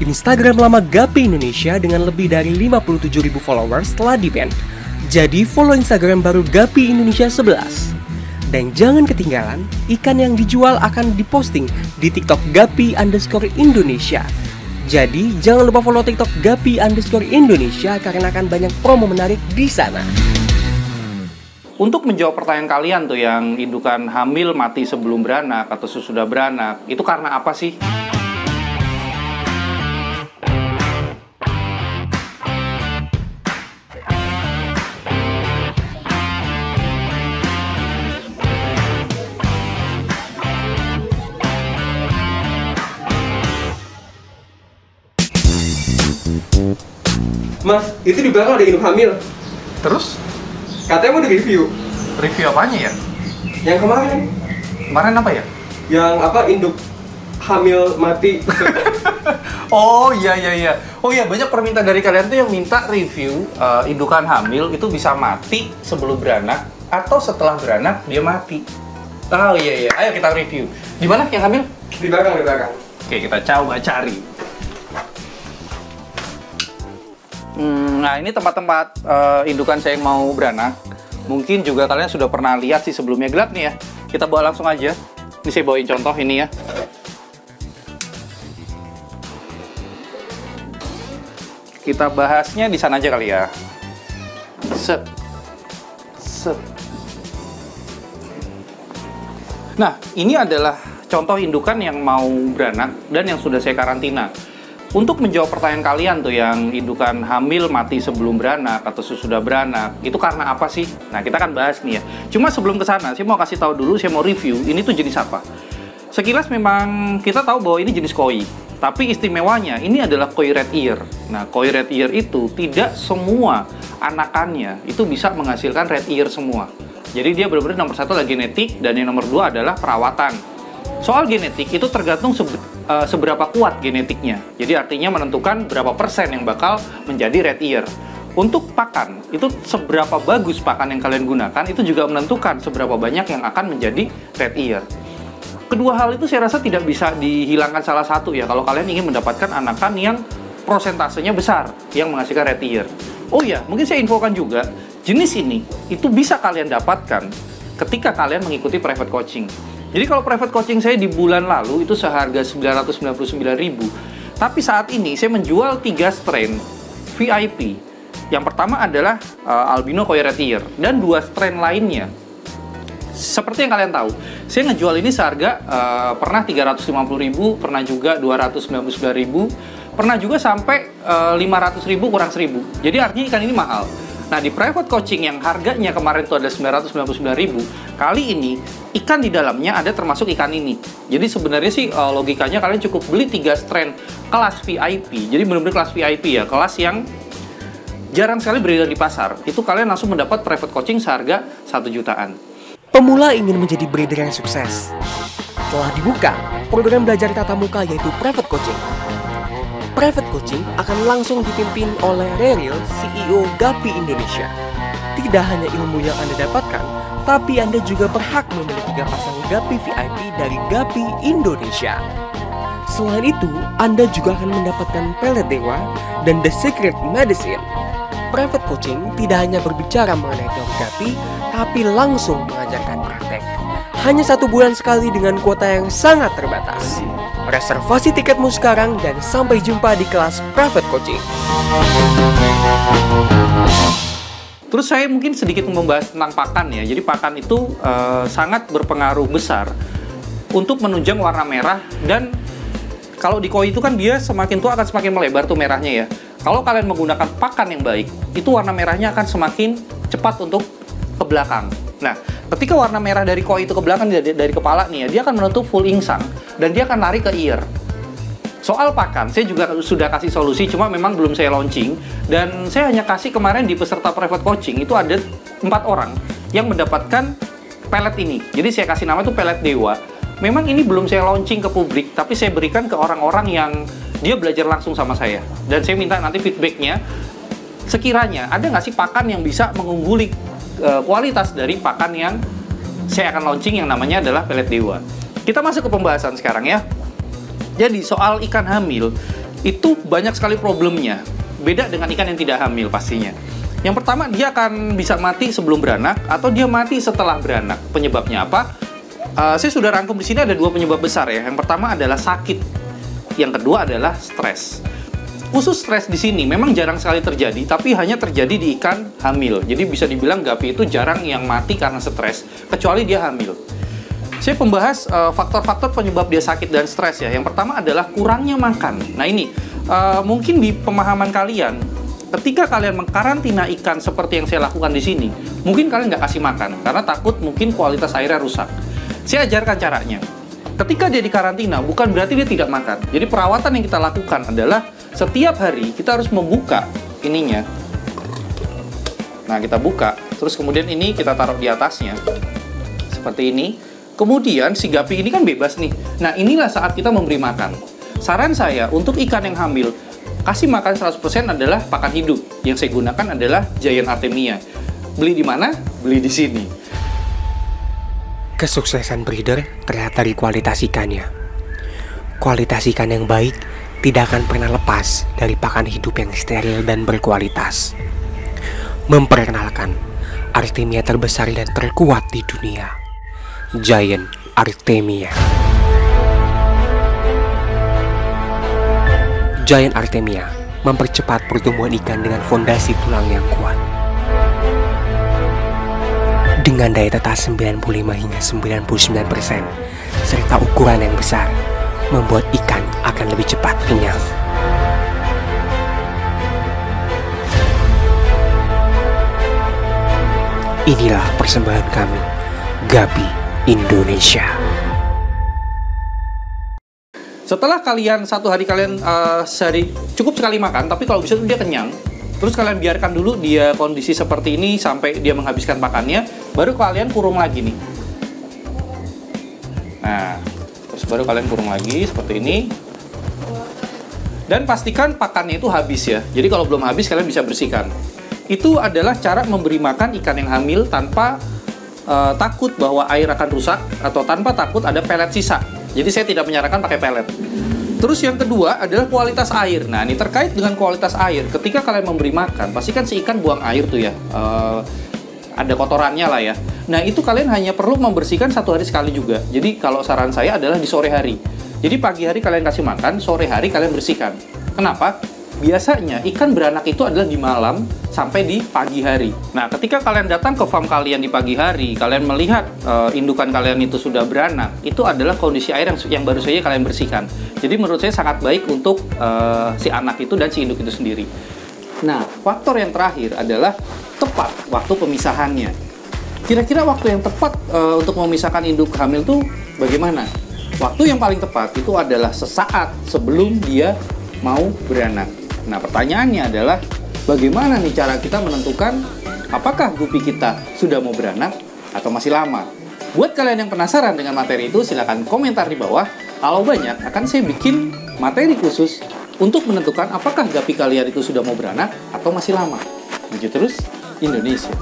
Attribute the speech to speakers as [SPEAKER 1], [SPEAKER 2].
[SPEAKER 1] Instagram lama Gapi Indonesia dengan lebih dari 57.000 followers telah di-ban. Jadi follow Instagram baru Gapi Indonesia 11. Dan jangan ketinggalan, ikan yang dijual akan diposting di TikTok Gapi_Indonesia. Jadi jangan lupa follow TikTok Gapi_Indonesia karena akan banyak promo menarik di sana.
[SPEAKER 2] Untuk menjawab pertanyaan kalian tuh yang indukan hamil mati sebelum beranak atau sesudah beranak, itu karena apa sih?
[SPEAKER 1] Mas, itu di belakang ada induk hamil.
[SPEAKER 2] Terus?
[SPEAKER 1] Katanya mau di-review.
[SPEAKER 2] Review apanya ya?
[SPEAKER 1] Yang kemarin.
[SPEAKER 2] Kemarin apa ya?
[SPEAKER 1] Yang apa, induk hamil mati.
[SPEAKER 2] Oh iya. Oh iya, banyak permintaan dari kalian tuh yang minta review indukan hamil itu bisa mati sebelum beranak atau setelah beranak dia mati. Oh iya. Ayo kita review. Di mana yang hamil?
[SPEAKER 1] Di belakang.
[SPEAKER 2] Oke, kita coba cari. Nah, ini tempat-tempat indukan saya yang mau beranak. Mungkin juga kalian sudah pernah lihat sih sebelumnya. Gelap nih ya. Kita bawa langsung aja. Ini saya bawain contoh ini ya. Kita bahasnya di sana aja kali ya. Set. Nah, ini adalah contoh indukan yang mau beranak dan yang sudah saya karantina. Untuk menjawab pertanyaan kalian tuh yang indukan hamil mati sebelum beranak atau sesudah beranak, itu karena apa sih? Nah, kita akan bahas nih ya. Cuma sebelum ke sana, saya mau kasih tahu dulu, saya mau review ini tuh jenis apa. Sekilas memang kita tahu bahwa ini jenis koi, tapi istimewanya ini adalah koi red ear. Nah, koi red ear itu tidak semua anakannya itu bisa menghasilkan red ear semua. Jadi dia benar-benar nomor satu adalah genetik dan yang nomor dua adalah perawatan. Soal genetik itu tergantung seberapa kuat genetiknya. Jadi artinya menentukan berapa persen yang bakal menjadi red ear. Untuk pakan, itu seberapa bagus pakan yang kalian gunakan, itu juga menentukan seberapa banyak yang akan menjadi red ear. Kedua hal itu saya rasa tidak bisa dihilangkan salah satu ya, kalau kalian ingin mendapatkan anakan yang prosentasenya besar, yang menghasilkan red ear. Oh ya, mungkin saya infokan juga, jenis ini, itu bisa kalian dapatkan ketika kalian mengikuti private coaching. Jadi kalau private coaching saya di bulan lalu itu seharga 999.000. Tapi saat ini saya menjual 3 strain VIP. Yang pertama adalah albino koi red ear dan 2 strain lainnya. Seperti yang kalian tahu, saya ngejual ini seharga pernah 350.000, pernah juga 299.000, pernah juga sampai 500.000 kurang 1.000. Jadi artinya ikan ini mahal. Nah, di private coaching yang harganya kemarin itu ada 999.000, kali ini ikan di dalamnya ada termasuk ikan ini. Jadi sebenarnya sih logikanya kalian cukup beli 3 strain kelas VIP. Jadi benar-benar kelas VIP ya, kelas yang jarang sekali beredar di pasar. Itu kalian langsung mendapat private coaching seharga 1 jutaan.
[SPEAKER 1] Pemula ingin menjadi breeder yang sukses. Telah dibuka program belajar tatap muka yaitu private coaching. Private coaching akan langsung dipimpin oleh Reril, CEO Gapi Indonesia. Tidak hanya ilmu yang Anda dapatkan, tapi Anda juga berhak memiliki 3 pasang Gapi VIP dari Gapi Indonesia. Selain itu, Anda juga akan mendapatkan pelet dewa dan The Secret Medicine. Private coaching tidak hanya berbicara mengenai teori Gapi, tapi langsung mengajarkan praktek. Hanya 1 bulan sekali dengan kuota yang sangat terbatas. Reservasi tiketmu sekarang dan sampai jumpa di kelas private coaching.
[SPEAKER 2] Terus saya mungkin sedikit membahas tentang pakan ya. Jadi pakan itu sangat berpengaruh besar untuk menunjang warna merah. Dan kalau di koi itu kan dia semakin tua akan semakin melebar tuh merahnya ya. Kalau kalian menggunakan pakan yang baik, itu warna merahnya akan semakin cepat untuk ke belakang. Nah, ketika warna merah dari koi itu ke belakang dari kepala nih ya, dia akan menutup full insang dan dia akan lari ke ear. Soal pakan, saya juga sudah kasih solusi, cuma memang belum saya launching. Dan saya hanya kasih kemarin di peserta private coaching, itu ada 4 orang yang mendapatkan pelet ini. Jadi saya kasih nama itu pelet dewa. Memang ini belum saya launching ke publik, tapi saya berikan ke orang-orang yang dia belajar langsung sama saya. Dan saya minta nanti feedbacknya, sekiranya ada nggak sih pakan yang bisa mengungguli kualitas dari pakan yang saya akan launching yang namanya adalah pelet dewa. Kita masuk ke pembahasan sekarang ya. Jadi soal ikan hamil, itu banyak sekali problemnya. Beda dengan ikan yang tidak hamil pastinya. Yang pertama, dia akan bisa mati sebelum beranak atau dia mati setelah beranak. Penyebabnya apa? Saya sudah rangkum di sini ada 2 penyebab besar ya. Yang pertama adalah sakit. Yang kedua adalah stres. Khusus stres di sini memang jarang sekali terjadi, tapi hanya terjadi di ikan hamil. Jadi bisa dibilang gapi itu jarang yang mati karena stres, kecuali dia hamil. Saya membahas faktor-faktor penyebab dia sakit dan stres ya. Yang pertama adalah kurangnya makan. Nah ini mungkin di pemahaman kalian, ketika kalian mengkarantina ikan seperti yang saya lakukan di sini, mungkin kalian nggak kasih makan karena takut mungkin kualitas airnya rusak. Saya ajarkan caranya. Ketika dia dikarantina, bukan berarti dia tidak makan. Jadi perawatan yang kita lakukan adalah setiap hari kita harus membuka ininya. Nah, kita buka, terus kemudian ini kita taruh di atasnya. Seperti ini. Kemudian si gapi ini kan bebas nih. Nah, inilah saat kita memberi makan. Saran saya untuk ikan yang hamil, kasih makan 100% adalah pakan hidup. Yang saya gunakan adalah Giant Artemia. Beli di mana? Beli di sini.
[SPEAKER 1] Kesuksesan breeder terlihat dari kualitas ikannya. Kualitas ikan yang baik tidak akan pernah lepas dari pakan hidup yang steril dan berkualitas. Memperkenalkan Artemia terbesar dan terkuat di dunia, Giant Artemia. Giant Artemia mempercepat pertumbuhan ikan dengan fondasi tulang yang kuat. Dengan daya tetas 95 hingga 99% serta ukuran yang besar, membuat ikan akan lebih cepat kenyang. Inilah persembahan kami, Gapi Indonesia.
[SPEAKER 2] Setelah kalian satu hari kalian sehari cukup sekali makan, tapi kalau bisa dia kenyang, terus kalian biarkan dulu dia kondisi seperti ini sampai dia menghabiskan pakannya, baru kalian kurung lagi nih. Nah, terus baru kalian kurung lagi seperti ini. Dan pastikan pakannya itu habis ya. Jadi kalau belum habis kalian bisa bersihkan. Itu adalah cara memberi makan ikan yang hamil tanpa takut bahwa air akan rusak atau tanpa takut ada pelet sisa. Jadi saya tidak menyarankan pakai pelet. Terus yang kedua adalah kualitas air. Nah, ini terkait dengan kualitas air. Ketika kalian memberi makan, pastikan si ikan buang air tuh ya. Ada kotorannya lah ya. Nah, itu kalian hanya perlu membersihkan 1 hari sekali juga. Jadi kalau saran saya adalah di sore hari. Jadi pagi hari kalian kasih makan, sore hari kalian bersihkan. Kenapa? Biasanya ikan beranak itu adalah di malam sampai di pagi hari. Nah, ketika kalian datang ke farm kalian di pagi hari, kalian melihat indukan kalian itu sudah beranak, itu adalah kondisi air yang baru saja kalian bersihkan. Jadi menurut saya sangat baik untuk si anak itu dan si induk itu sendiri. Nah, faktor yang terakhir adalah tepat waktu pemisahannya. Kira-kira waktu yang tepat untuk memisahkan induk hamil itu bagaimana? Waktu yang paling tepat itu adalah sesaat sebelum dia mau beranak. Nah, pertanyaannya adalah bagaimana nih cara kita menentukan apakah gupi kita sudah mau beranak atau masih lama? Buat kalian yang penasaran dengan materi itu, silahkan komentar di bawah. Kalau banyak, akan saya bikin materi khusus untuk menentukan apakah gapi kalian itu sudah mau beranak atau masih lama. Maju terus, Indonesia!